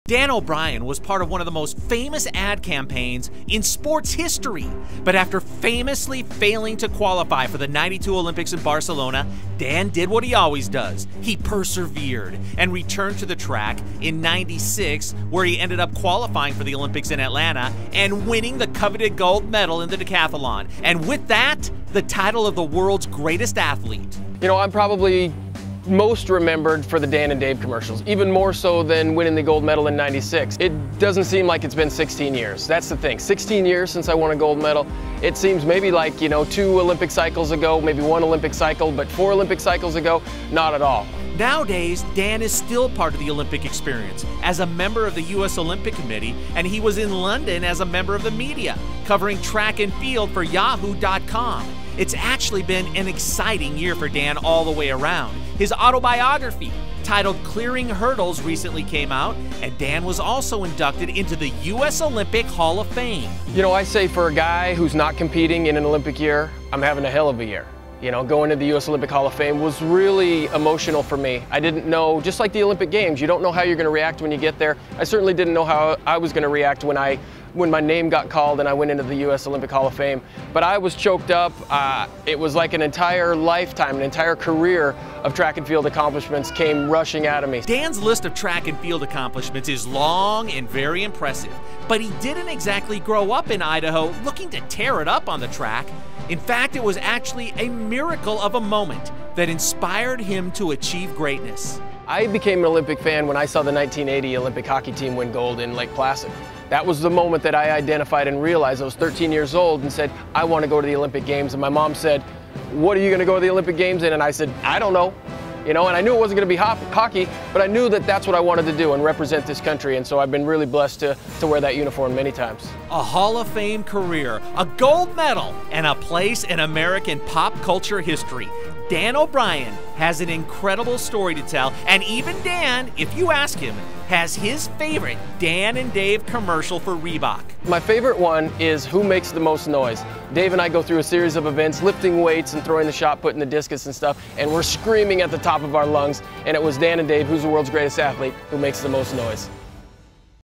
Dan O'Brien was part of one of the most famous ad campaigns in sports history. But after famously failing to qualify for the '92 Olympics in Barcelona, Dan did what he always does. He persevered and returned to the track in '96, where he ended up qualifying for the Olympics in Atlanta and winning the coveted gold medal in the decathlon. And with that, the title of the world's greatest athlete. You know, I'm probably most remembered for the Dan and Dave commercials, even more so than winning the gold medal in '96. It doesn't seem like it's been 16 years. That's the thing. 16 years since I won a gold medal. It seems maybe like, you know, 2 Olympic cycles ago, maybe 1 Olympic cycle, but 4 Olympic cycles ago, not at all. Nowadays, Dan is still part of the Olympic experience as a member of the U.S. Olympic Committee, and he was in London as a member of the media, covering track and field for Yahoo.com. It's actually been an exciting year for Dan all the way around. His autobiography, titled Clearing Hurdles, recently came out, and Dan was also inducted into the U.S. Olympic Hall of Fame. You know, I say for a guy who's not competing in an Olympic year, I'm having a hell of a year. You know, going to the U.S. Olympic Hall of Fame was really emotional for me. I didn't know, just like the Olympic Games, you don't know how you're going to react when you get there. I certainly didn't know how I was going to react when my name got called and I went into the U.S. Olympic Hall of Fame. But I was choked up. It was like an entire lifetime, an entire career of track and field accomplishments came rushing out of me. Dan's list of track and field accomplishments is long and very impressive, but he didn't exactly grow up in Idaho looking to tear it up on the track. In fact, it was actually a miracle of a moment that inspired him to achieve greatness. I became an Olympic fan when I saw the 1980 Olympic hockey team win gold in Lake Placid. That was the moment that I identified and realized I was 13 years old and said, I want to go to the Olympic Games. And my mom said, what are you going to go to the Olympic Games in? And I said, I don't know. You know, and I knew it wasn't going to be hockey, but I knew that that's what I wanted to do and represent this country. And so I've been really blessed to wear that uniform many times. A Hall of Fame career, a gold medal, and a place in American pop culture history. Dan O'Brien has an incredible story to tell, and even Dan, if you ask him, has his favorite Dan and Dave commercial for Reebok. My favorite one is Who Makes the Most Noise. Dave and I go through a series of events, lifting weights and throwing the shot, putting the discus and stuff, and we're screaming at the top of our lungs, and it was Dan and Dave, who's the world's greatest athlete, who makes the most noise.